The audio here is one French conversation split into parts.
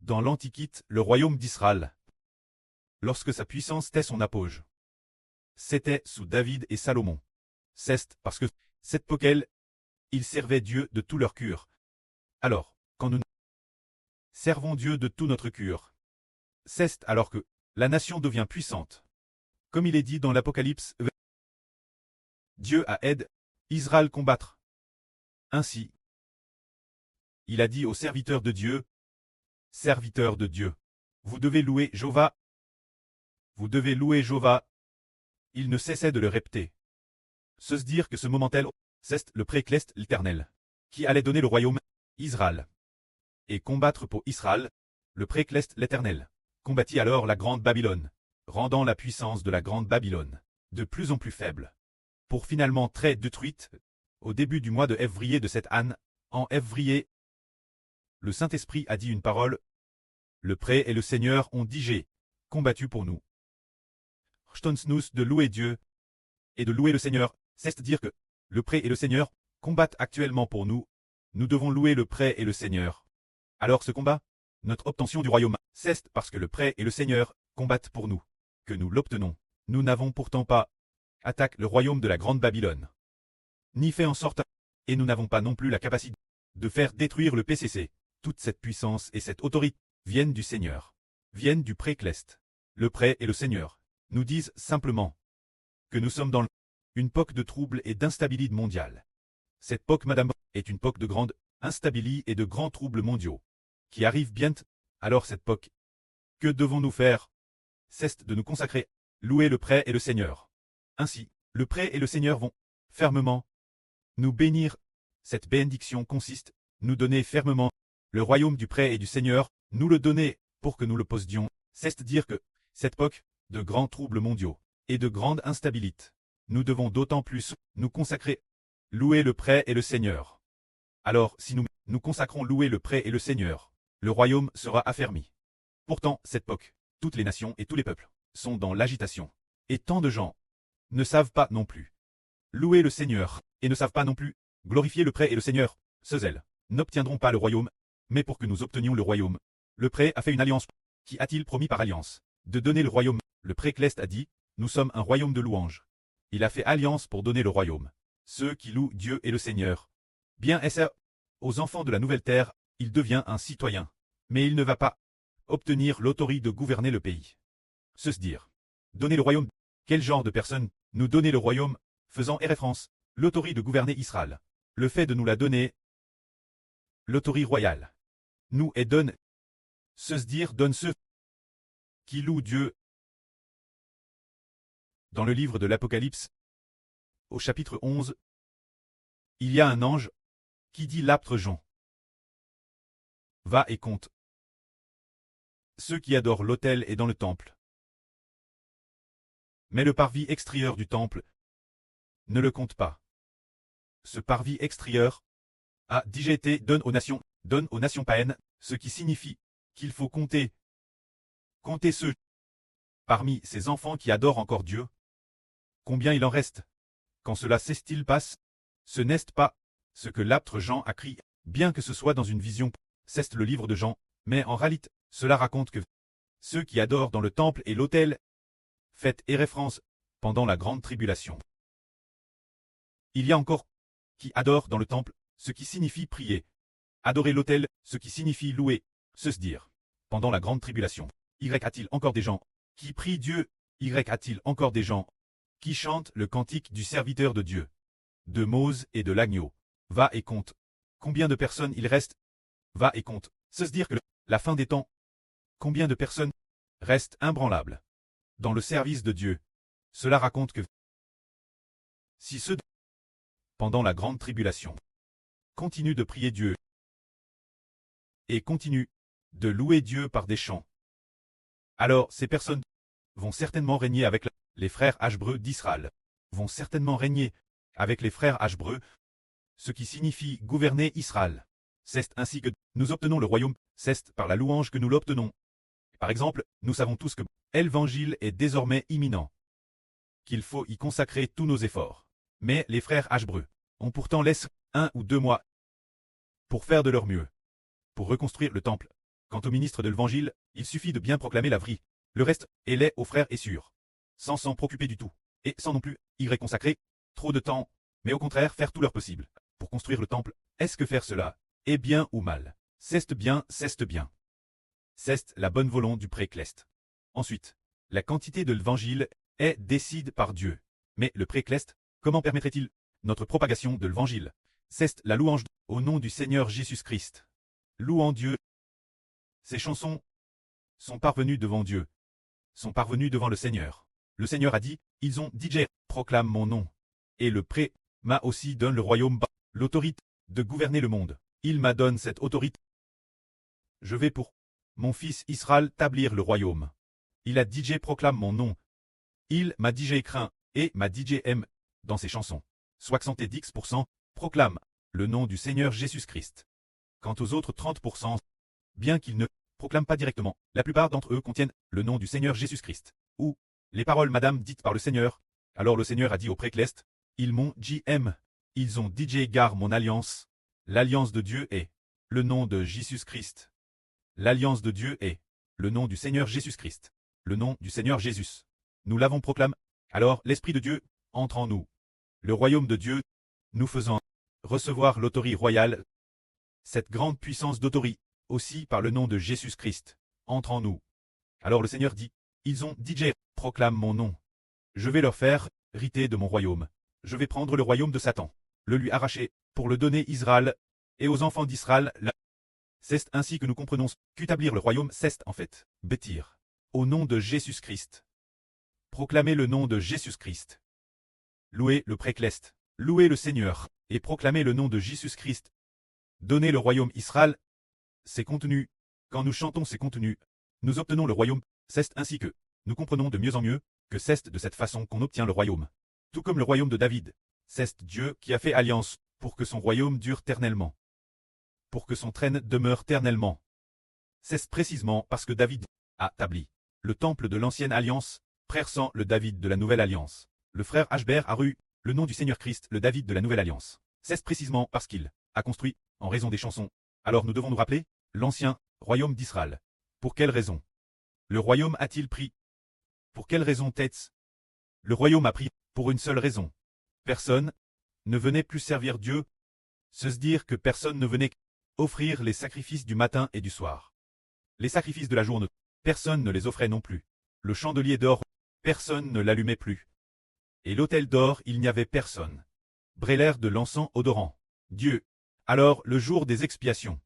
Dans l'Antiquité, le royaume d'Israël, lorsque sa puissance était son apogée, c'était sous David et Salomon. C'est parce que cette époque, ils servaient Dieu de tout leur cœur. Alors, quand nous servons Dieu de tout notre cœur, c'est alors que la nation devient puissante. Comme il est dit dans l'Apocalypse, Dieu a aidé Israël combattre. Ainsi, il a dit aux serviteurs de Dieu, serviteurs de Dieu, vous devez louer Jéhovah. Vous devez louer Jéhovah. Il ne cessait de le répéter. Se dire que ce moment tel, c'est le précleste l'Éternel, qui allait donner le royaume, Israël. Et combattre pour Israël, le précleste l'Éternel, combattit alors la grande Babylone, rendant la puissance de la grande Babylone de plus en plus faible, pour finalement très détruite, au début du mois de février de cette année, en février. Le Saint-Esprit a dit une parole, le pré et le Seigneur ont dit j'ai combattu pour nous. Nous de louer Dieu et de louer le Seigneur, c'est dire que le pré et le Seigneur combattent actuellement pour nous. Nous devons louer le pré et le Seigneur. Alors ce combat, notre obtention du royaume, c'est parce que le pré et le Seigneur combattent pour nous, que nous l'obtenons. Nous n'avons pourtant pas attaqué le royaume de la grande Babylone, ni fait en sorte, et nous n'avons pas non plus la capacité de faire détruire le PCC. Toute cette puissance et cette autorité viennent du Seigneur, viennent du précleste. Le pré et le Seigneur nous disent simplement que nous sommes dans une époque de troubles et d'instabilité mondiale. Cette époque, madame, est une époque de grande instabilité et de grands troubles mondiaux, qui arrivent bientôt. Alors cette époque, que devons-nous faire? C'est de nous consacrer, louer le pré et le Seigneur. Ainsi, le pré et le Seigneur vont fermement nous bénir. Cette bénédiction consiste, nous donner fermement le royaume du pré et du Seigneur, nous le donner pour que nous le possédions. C'est dire que cette époque de grands troubles mondiaux et de grande instabilité, nous devons d'autant plus nous consacrer, louer le pré et le Seigneur. Alors, si nous consacrons louer le pré et le Seigneur, le royaume sera affermi. Pourtant, cette époque, toutes les nations et tous les peuples sont dans l'agitation. Et tant de gens ne savent pas non plus louer le Seigneur, et ne savent pas non plus glorifier le pré et le Seigneur. Ceux-là n'obtiendront pas le royaume, mais pour que nous obtenions le royaume, le pré a fait une alliance. Qui a-t-il promis par alliance de donner le royaume? Le précleste a dit, nous sommes un royaume de louanges. Il a fait alliance pour donner le royaume. Ceux qui louent Dieu et le Seigneur. Bien est-ce aux enfants de la nouvelle terre, il devient un citoyen. Mais il ne va pas obtenir l'autorité de gouverner le pays. Se dire, donner le royaume. Quel genre de personne nous donner le royaume, faisant référence, l'autorité de gouverner Israël. Le fait de nous la donner, l'autorité royale, nous est donne. Se dire donne ceux qui louent Dieu. Dans le livre de l'Apocalypse, au chapitre 11, il y a un ange qui dit l'apôtre Jean, va et compte ceux qui adorent l'autel et dans le temple. Mais le parvis extérieur du temple ne le compte pas. Ce parvis extérieur a déjà été donne aux nations païennes, ce qui signifie qu'il faut compter ceux parmi ces enfants qui adorent encore Dieu. Combien il en reste? Quand cela s'est-il passe, ce n'est pas ce que l'apôtre Jean a crié, bien que ce soit dans une vision, c'est le livre de Jean, mais en réalité, cela raconte que ceux qui adorent dans le temple et l'autel, faites référence pendant la grande tribulation. Il y a encore qui adorent dans le temple, ce qui signifie prier, adorer l'autel, ce qui signifie louer, se dire. Pendant la grande tribulation, y a-t-il encore des gens qui prient Dieu? Y a-t-il encore des gens qui chantent le cantique du serviteur de Dieu, de Mose et de l'agneau? Va et compte. Combien de personnes il reste? Va et compte. Se dire que la fin des temps. Combien de personnes restent imbranlables dans le service de Dieu? Cela raconte que si ceux pendant la grande tribulation continuent de prier Dieu et continuent de louer Dieu par des chants, alors ces personnes vont certainement régner avec les frères Hébreux d'Israël, vont certainement régner avec les frères Hébreux, ce qui signifie gouverner Israël. C'est ainsi que nous obtenons le royaume, c'est par la louange que nous l'obtenons. Par exemple, nous savons tous que l'évangile est désormais imminent, qu'il faut y consacrer tous nos efforts. Mais les frères Hébreux ont pourtant laissé 1 ou 2 mois pour faire de leur mieux, pour reconstruire le temple. Quant au ministre de l'Évangile, il suffit de bien proclamer la vraie. Le reste, elle est aux frères et sûr. Sans s'en préoccuper du tout. Et sans non plus y consacrer trop de temps, mais au contraire faire tout leur possible. Pour construire le temple, est-ce que faire cela est bien ou mal? C'est bien, c'est bien. C'est la bonne volonté du précleste. Ensuite, la quantité de l'Évangile est décide par Dieu. Mais le précleste, comment permettrait-il notre propagation de l'Évangile? C'est la louange au nom du Seigneur Jésus-Christ. Louant Dieu. Ces chansons sont parvenues devant Dieu, sont parvenues devant le Seigneur. Le Seigneur a dit, ils ont DJ, proclame mon nom. Et le pré m'a aussi donné le royaume, l'autorité de gouverner le monde. Il m'a donné cette autorité. Je vais pour mon fils Israël établir le royaume. Il a DJ proclame mon nom. Il m'a DJ craint et m'a DJ aime dans ses chansons. 70% proclame le nom du Seigneur Jésus-Christ. Quant aux autres 30%, bien qu'ils ne proclament pas directement, la plupart d'entre eux contiennent le nom du Seigneur Jésus-Christ. Ou les paroles Madame dites par le Seigneur. Alors le Seigneur a dit au précleste, ils m'ont JM. Ils ont DJ gare mon alliance. L'alliance de Dieu est le nom de Jésus-Christ. L'alliance de Dieu est le nom du Seigneur Jésus-Christ. Le nom du Seigneur Jésus. Nous l'avons proclamé. Alors l'Esprit de Dieu entre en nous. Le royaume de Dieu, nous faisant recevoir l'autorité royale. Cette grande puissance d'autorité, aussi par le nom de Jésus-Christ, entre en nous. Alors le Seigneur dit, ils ont DJ, proclame mon nom. Je vais leur faire hériter de mon royaume. Je vais prendre le royaume de Satan, le lui arracher, pour le donner à Israël, et aux enfants d'Israël. C'est ainsi que nous comprenons qu'établir le royaume, c'est en fait, bâtir, au nom de Jésus-Christ. Proclamer le nom de Jésus-Christ. Louer le précleste, louer le Seigneur, et proclamer le nom de Jésus-Christ. Donner le royaume Israël, ses contenus. Quand nous chantons ces contenus, nous obtenons le royaume. C'est ainsi que nous comprenons de mieux en mieux que c'est de cette façon qu'on obtient le royaume. Tout comme le royaume de David, c'est Dieu qui a fait alliance pour que son royaume dure éternellement. Pour que son trône demeure éternellement. C'est précisément parce que David a établi le temple de l'ancienne alliance, frère sans le David de la nouvelle alliance. Le frère Hbert a eu le nom du Seigneur Christ, le David de la nouvelle alliance. C'est précisément parce qu'il a construit, en raison des chansons. Alors nous devons nous rappeler l'ancien royaume d'Israël. Pour quelle raison le royaume a-t-il pris? Pour quelle raison tête? Le royaume a pris pour une seule raison. Personne ne venait plus servir Dieu. Se dire que personne ne venait offrir les sacrifices du matin et du soir. Les sacrifices de la journée, personne ne les offrait non plus. Le chandelier d'or, personne ne l'allumait plus. Et l'autel d'or, il n'y avait personne. Brûlèrent de l'encens odorant. Dieu. Alors, le jour des expiations.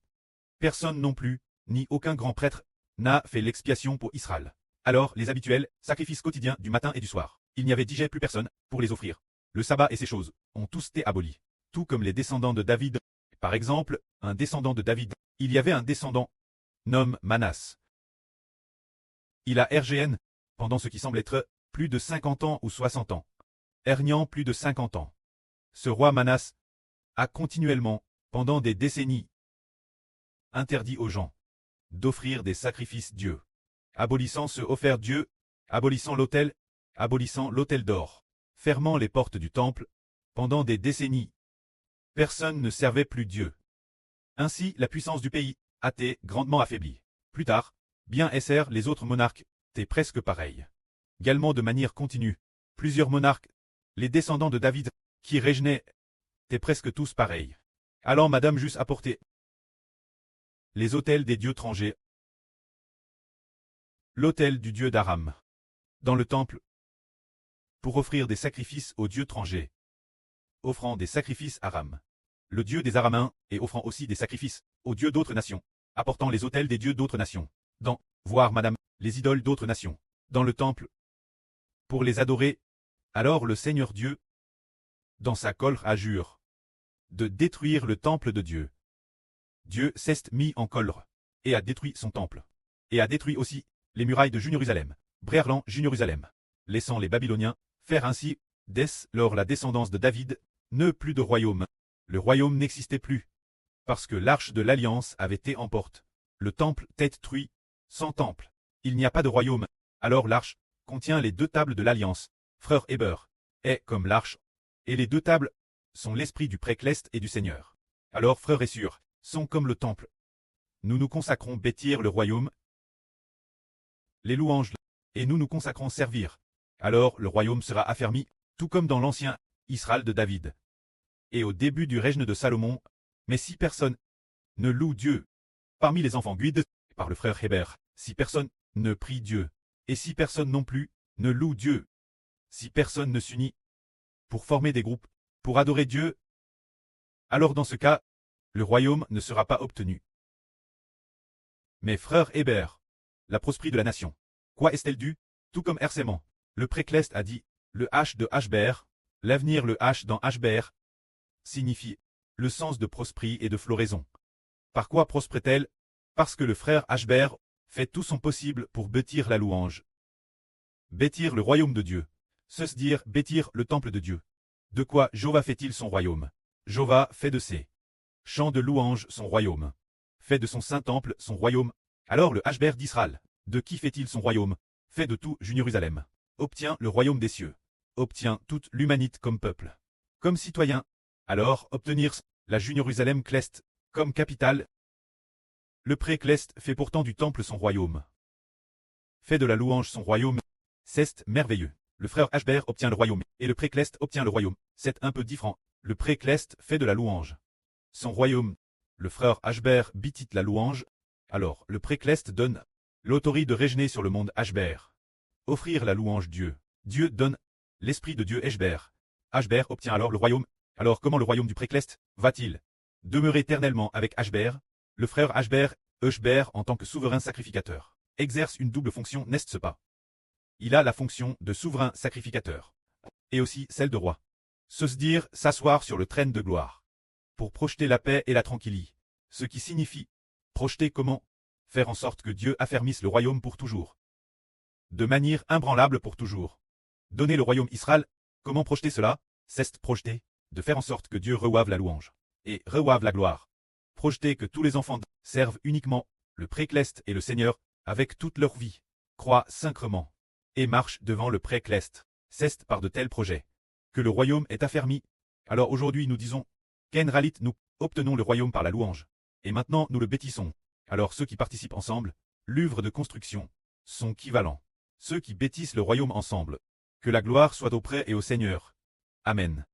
Personne non plus, ni aucun grand prêtre, n'a fait l'expiation pour Israël. Alors, les habituels sacrifices quotidiens du matin et du soir. Il n'y avait déjà plus personne pour les offrir. Le sabbat et ces choses ont tous été abolis. Tout comme les descendants de David. Par exemple, un descendant de David. Il y avait un descendant, nomme Manasse. Il a RGN, pendant ce qui semble être plus de 50 ans ou 60 ans. Régnant plus de 50 ans. Ce roi Manasse a continuellement, pendant des décennies, interdit aux gens d'offrir des sacrifices Dieu. Abolissant ce offert Dieu, abolissant l'autel d'or, fermant les portes du temple, pendant des décennies. Personne ne servait plus Dieu. Ainsi, la puissance du pays a été grandement affaiblie. Plus tard, bien SR les autres monarques étaient presque pareils. Également de manière continue, plusieurs monarques, les descendants de David, qui régnaient, étaient presque tous pareils. Allant Madame juste apporter les autels des dieux étrangers, l'autel du dieu d'Aram, dans le temple, pour offrir des sacrifices aux dieux étrangers, offrant des sacrifices à Aram, le dieu des Araméens, et offrant aussi des sacrifices aux dieux d'autres nations, apportant les autels des dieux d'autres nations, dans, voir Madame, les idoles d'autres nations, dans le temple, pour les adorer. Alors le Seigneur Dieu, dans sa colère a juré de détruire le temple de Dieu. Dieu s'est mis en colère, et a détruit son temple, et a détruit aussi les murailles de Jérusalem, Brerlan Jérusalem, laissant les Babyloniens faire ainsi, dès lors la descendance de David, ne plus de royaume. Le royaume n'existait plus, parce que l'arche de l'alliance avait été emporte. Le temple est détruit, sans temple, il n'y a pas de royaume. Alors l'arche contient les deux tables de l'alliance, frère Héber, est comme l'arche, et les deux tables sont l'esprit du précleste et du Seigneur. Alors frère et sœur sont comme le temple. nous nous consacrons bâtir le royaume, les louanges, et nous nous consacrons servir. Alors le royaume sera affermi, tout comme dans l'ancien Israël de David. Et au début du règne de Salomon, mais si personne ne loue Dieu, parmi les enfants guidés par le frère Hébert, si personne ne prie Dieu, et si personne non plus ne loue Dieu, si personne ne s'unit pour former des groupes, pour adorer Dieu, alors dans ce cas, le royaume ne sera pas obtenu. Mais frère Hébert, la prospérité de la nation, quoi est-elle due? Tout comme Hersément, le précleste a dit, le H de Hbert, l'avenir le H dans Hbert, signifie le sens de prospérité et de floraison. Par quoi prospère-t-elle? Parce que le frère Hbert fait tout son possible pour bâtir la louange. Bâtir le royaume de Dieu. C'est dire bâtir le temple de Dieu. De quoi Jéhovah fait-il son royaume? Jéhovah fait de ses chants de louange son royaume. Fait de son saint temple son royaume. Alors le Hbert d'Israël, de qui fait-il son royaume? Fait de tout Jérusalem. Obtient le royaume des cieux. Obtient toute l'humanité comme peuple. Comme citoyen. Alors obtenir la Jérusalem cleste, comme capitale. Le pré-cleste fait pourtant du temple son royaume. Fait de la louange son royaume. C'est merveilleux. Le frère Hbert obtient le royaume, et le pré-cleste obtient le royaume. C'est un peu différent. Le pré-cleste fait de la louange son royaume. Le frère Hbert bâtit la louange. Alors le pré-cleste donne l'autorité de régner sur le monde Hbert. Offrir la louange Dieu. Dieu donne l'esprit de Dieu Hbert. Hbert obtient alors le royaume. Alors comment le royaume du pré-cleste va-t-il demeurer éternellement avec Hbert? Le frère Hbert, en tant que souverain sacrificateur, exerce une double fonction, n'est-ce pas? Il a la fonction de souverain sacrificateur, et aussi celle de roi. Se dire s'asseoir sur le trône de gloire, pour projeter la paix et la tranquillité. Ce qui signifie projeter comment? Faire en sorte que Dieu affermisse le royaume pour toujours. De manière imbranlable pour toujours. Donner le royaume Israël, comment projeter cela? C'est projeter, de faire en sorte que Dieu reçoive la louange, et reçoive la gloire. Projeter que tous les enfants servent uniquement le pré-cleste et le Seigneur, avec toute leur vie, croient sincèrement, et marchent devant le pré-cleste. C'est par de tels projets que le royaume est affermi. Alors aujourd'hui nous disons, Ken Ralit, nous obtenons le royaume par la louange, et maintenant nous le bâtissons. Alors ceux qui participent ensemble, l'œuvre de construction, sont équivalents. Ceux qui bâtissent le royaume ensemble. Que la gloire soit auprès et au Seigneur. Amen.